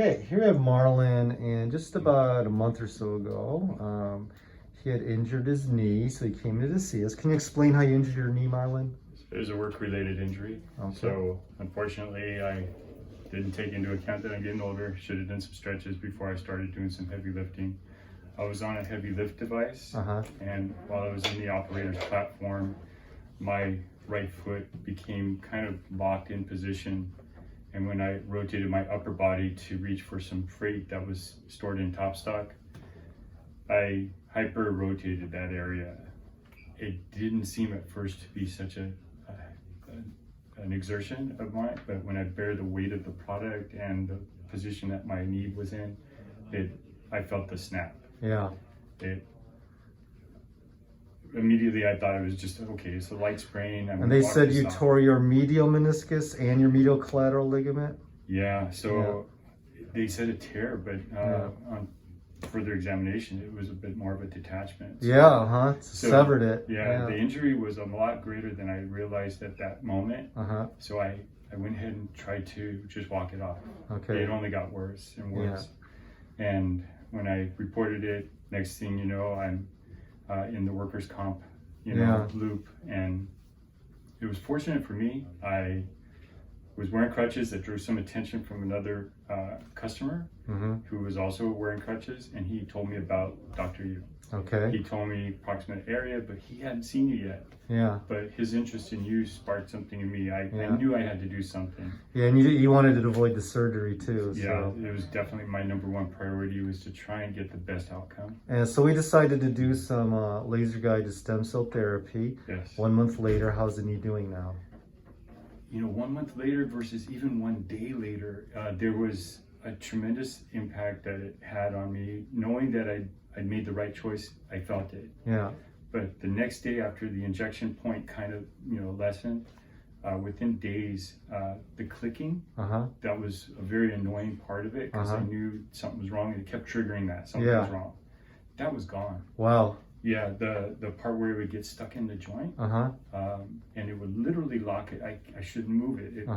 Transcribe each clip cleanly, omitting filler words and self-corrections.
Okay, here we have Marlon, and just about a month or so ago, he had injured his knee, so he came in to see us. Can you explain how you injured your knee, Marlon? It was a work-related injury. Okay. So unfortunately, I didn't take into account that I'm getting older. Should have done some stretches before I started doing some heavy lifting. I was on a heavy lift device, and while I was in the operator's platform, my right foot became kind of locked in position. And when I rotated my upper body to reach for some freight that was stored in top stock, I hyper rotated that area. It didn't seem at first to be such an exertion of mine, but when I bear the weight of the product and the position that my knee was in, I felt the snap. Yeah. Immediately I thought it was just, okay, it's a light sprain. And they said you tore your medial meniscus and your medial collateral ligament? Yeah, so they said a tear, but on further examination, it was a bit more of a detachment. So, severed it. Yeah, the injury was a lot greater than I realized at that moment. So I went ahead and tried to just walk it off. Okay. It only got worse and worse. And when I reported it, next thing you know, I'm in the workers' comp, loop. And it was fortunate for me. I was wearing crutches that drew some attention from another customer who was also wearing crutches, and he told me about Dr. Yu. Okay. He told me approximate area, but he hadn't seen you yet. Yeah. But his interest in you sparked something in me. I knew I had to do something. Yeah, and you wanted to avoid the surgery too. Yeah, it was definitely my number one priority, was to try and get the best outcome. And so we decided to do some laser-guided stem cell therapy. Yes. 1 month later, how's the knee doing now? 1 month later versus even 1 day later, there was a tremendous impact that it had on me. Knowing that I'd made the right choice, I felt it. Yeah. But the next day, after the injection point kind of lessened, within days, the clicking, that was a very annoying part of it, because I knew something was wrong, and it kept triggering that something was wrong. That was gone. Wow. Yeah, the part where it would get stuck in the joint, and it would literally lock it. I shouldn't move it.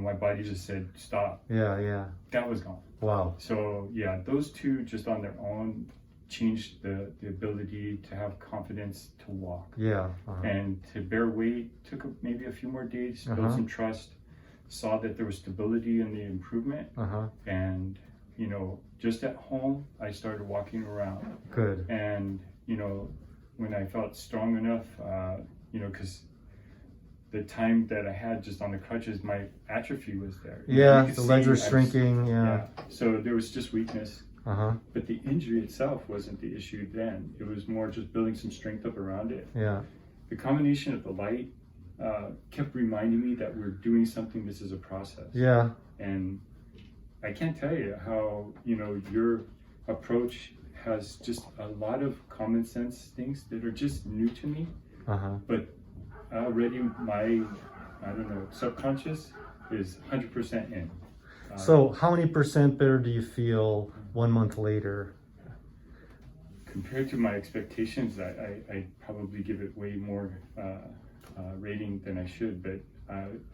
My body just said stop. Yeah. That was gone. Wow. So yeah, those two just on their own changed the ability to have confidence to walk. Yeah. And to bear weight took maybe a few more days, build some trust, saw that there was stability in the improvement, and just at home I started walking around. Good. And when I felt strong enough, because the time that I had just on the crutches, my atrophy was there. Yeah, the legs were shrinking. Yeah. So there was just weakness. But the injury itself wasn't the issue then. It was more just building some strength up around it. Yeah. The combination of the light kept reminding me that we're doing something. This is a process. Yeah. And I can't tell you how, your approach has just a lot of common sense things that are just new to me. But already my, subconscious is 100% in. So how many percent better do you feel 1 month later? Compared to my expectations, I probably give it way more rating than I should, but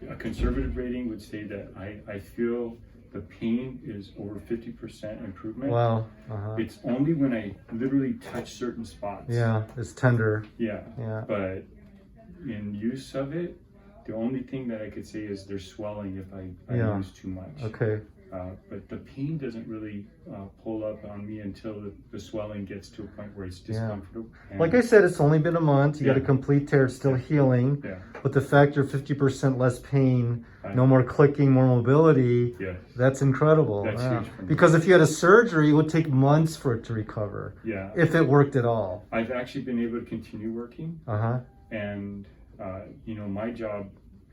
a conservative rating would say that I feel the pain is over 50% improvement. Wow. It's only when I literally touch certain spots. Yeah, it's tender. Yeah. But in use of it, the only thing that I could say is there's swelling if I use too much. Okay. But the pain doesn't really pull up on me until the swelling gets to a point where it's discomfortable. Like I said, it's only been a month. You got a complete tear, it's still healing. Yeah. But the fact you're 50% less pain, no more clicking, more mobility, that's incredible. That's huge for me. Because if you had a surgery, it would take months for it to recover. Yeah. If it worked at all. I've actually been able to continue working. And my job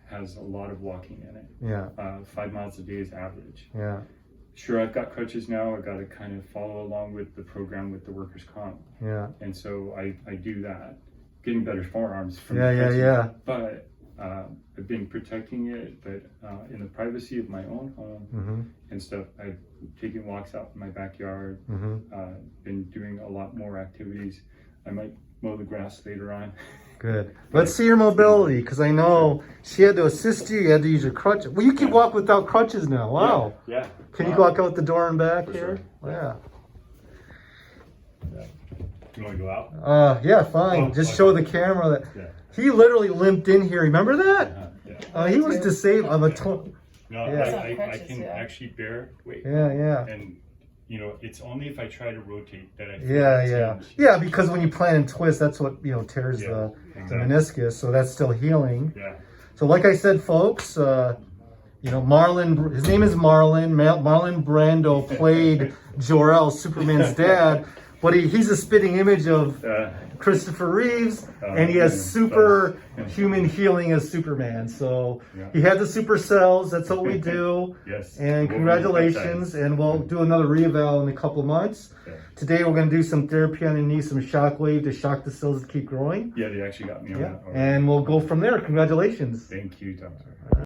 has a lot of walking in it. Yeah. 5 miles a day is average. Yeah. Sure, I've got crutches now. I got to kind of follow along with the program with the workers' comp. Yeah. And so I do that. Getting better forearms from But I've been protecting it, but in the privacy of my own home and stuff. I've taken walks out in my backyard. Been doing a lot more activities. I might mow the grass later on. Good. Let's see your mobility, because I know she had to assist you. You had to use your crutch. Well, you can walk without crutches now. Wow. Yeah. Can you walk out the door and back For here? sure. Yeah. You want to go out? Yeah, fine. Oh, Just okay. show the camera that he literally limped in here. Remember that? He was disabled. No, Yeah. I can actually bear weight. Yeah. And you know, it's only if I try to rotate that I feel Yeah. change. Yeah, because when you plant and twist, that's what tears the exactly. meniscus. So that's still healing. Yeah. So like I said, folks, Marlon, his name is Marlon. Marlon Brando played Jor-El, Superman's dad, but he's a spitting image of Christopher Reeves, and he has superhuman healing as Superman. So he had the super cells. That's what we do. Yes. And congratulations. And we'll do another re-eval in a couple of months. Today we're going to do some therapy on the knee, some shockwave to shock the cells to keep growing. Yeah, they actually got me on that. And we'll go from there. Congratulations. Thank you, Doctor.